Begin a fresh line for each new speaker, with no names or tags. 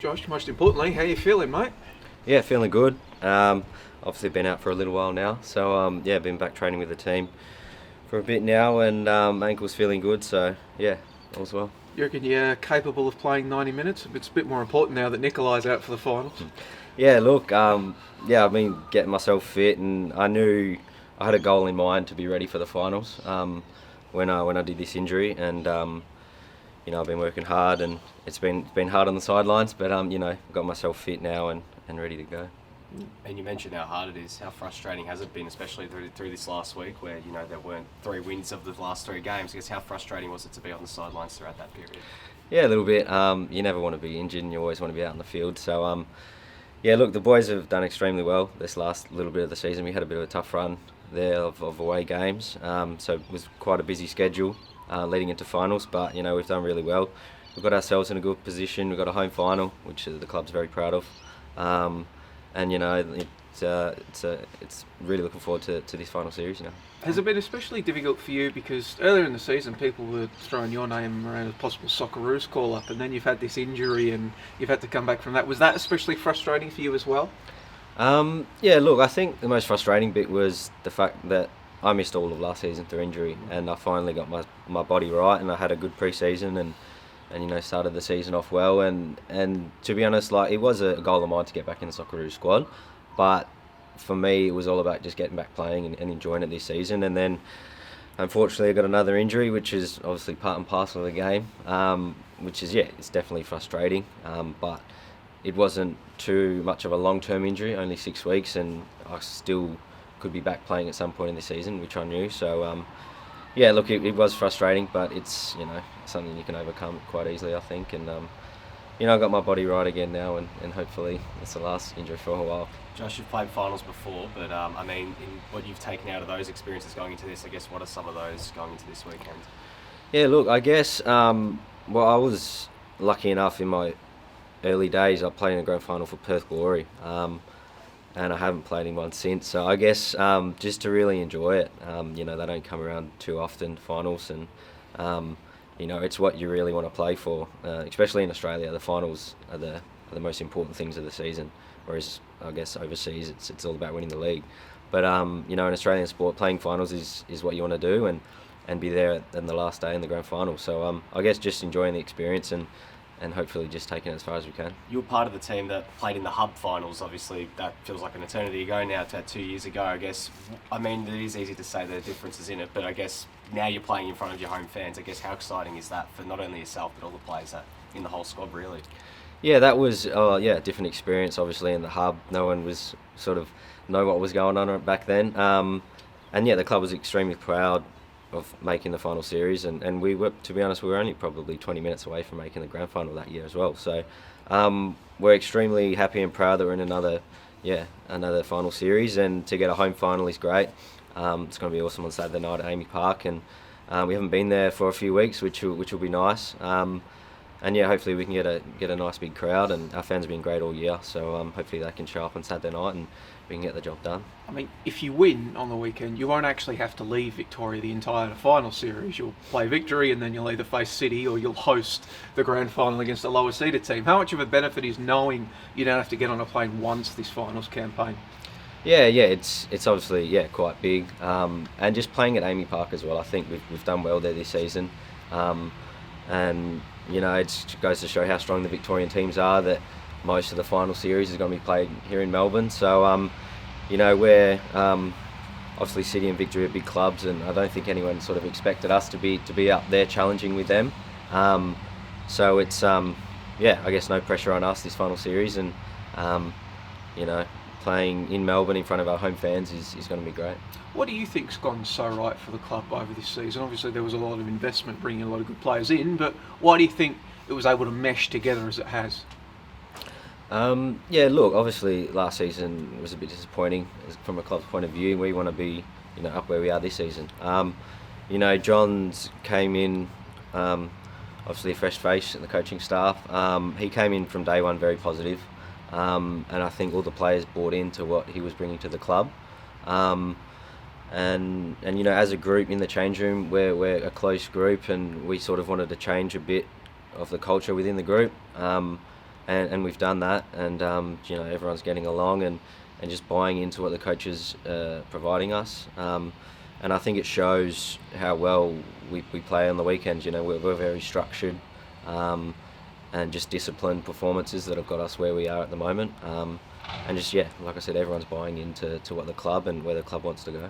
Josh, most importantly, how you feeling, mate?
Yeah, feeling good. Obviously been out for a little while now, so yeah, been back training with the team for a bit now, and ankle's feeling good. So yeah, all's well.
You reckon you're capable of playing 90 minutes? It's a bit more important now that Nikolai's out for the finals.
Yeah, look, yeah, I've been getting myself fit, and I knew I had a goal in mind to be ready for the finals when I did this injury, and I've been working hard, and it's been hard on the sidelines, but got myself fit now and ready to go.
And you mentioned how hard it is. How frustrating has it been, especially through this last week, where there weren't 3 wins of the last 3 games? I guess how frustrating was it to be on the sidelines throughout that period?
Yeah, a little bit. You never want to be injured, and you always want to be out in the field. So yeah, look, the boys have done extremely well this last little bit of the season. We had a bit of a tough run there of away games, so it was quite a busy schedule leading into finals. But we've done really well. We've got ourselves in a good position. We've got a home final, which the club's very proud of. And it's really looking forward to this final series.
Has it been especially difficult for you because earlier in the season people were throwing your name around as possible Socceroos call-up, and then you've had this injury and you've had to come back from that. Was that especially frustrating for you as well?
Yeah, look, I think the most frustrating bit was the fact that I missed all of last season through injury, and I finally got my body right, and I had a good pre-season and started the season off well, and to be honest, like, it was a goal of mine to get back in the Socceroos squad, but for me it was all about just getting back playing and enjoying it this season. And then unfortunately I got another injury, which is obviously part and parcel of the game, which is, it's definitely frustrating, but it wasn't too much of a long-term injury, only 6 weeks, and I still could be back playing at some point in the season, which I knew. So yeah, look, it was frustrating, but it's something you can overcome quite easily, I think. And I got my body right again now, and hopefully it's the last injury for a while.
Josh, you've played finals before, but in what you've taken out of those experiences going into this, I guess what are some of those going into this weekend?
Yeah, look, I guess I was lucky enough in my early days. I played in the grand final for Perth Glory, and I haven't played in one since. So I guess just to really enjoy it. They don't come around too often, finals, and it's what you really want to play for. Especially in Australia, the finals are the most important things of the season. Whereas I guess overseas, it's all about winning the league. But in Australian sport, playing finals is what you want to do, and be there in the last day in the grand final. So I guess just enjoying the experience and hopefully just taking it as far as we can.
You were part of the team that played in the Hub finals. Obviously, that feels like an eternity ago now, to 2 years ago, I guess. It is easy to say there are differences in it, but I guess now you're playing in front of your home fans. I guess how exciting is that for not only yourself, but all the players in the whole squad, really?
Yeah, that was a different experience, obviously, in the Hub. No one was know what was going on back then. And yeah, the club was extremely proud of making the final series, and we were, to be honest, we were only probably 20 minutes away from making the grand final that year as well. So we're extremely happy and proud that we're in another final series, and to get a home final is great. It's going to be awesome on Saturday night at Amy Park, and we haven't been there for a few weeks, which will be nice. And yeah, hopefully we can get a nice big crowd, and our fans have been great all year, so hopefully they can show up on Saturday night and we can get the job done.
If you win on the weekend, you won't actually have to leave Victoria the entire final series. You'll play Victory, and then you'll either face City or you'll host the grand final against a lower seeded team. How much of a benefit is knowing you don't have to get on a plane once this finals campaign?
Yeah, it's obviously quite big, and just playing at Amy Park as well. I think we've done well there this season, and it goes to show how strong the Victorian teams are, that most of the final series is going to be played here in Melbourne. So we're obviously City and Victory are big clubs, and I don't think anyone expected us to be up there challenging with them. So it's I guess no pressure on us this final series, and playing in Melbourne in front of our home fans is going to be great.
What do you think's gone so right for the club over this season? Obviously there was a lot of investment bringing a lot of good players in, but why do you think it was able to mesh together as it has?
Look, obviously last season was a bit disappointing from a club's point of view. We want to be up where we are this season. John's came in, obviously a fresh face in the coaching staff. He came in from day one very positive, and I think all the players bought into what he was bringing to the club. And as a group in the change room, we're a close group, and we wanted to change a bit of the culture within the group. and we've done that, and you know, everyone's getting along and just buying into what the coaches providing us. And I think it shows how well we play on the weekends. You know, we're very structured and just disciplined performances that have got us where we are at the moment. And just, yeah, like I said, everyone's buying into what the club and where the club wants to go.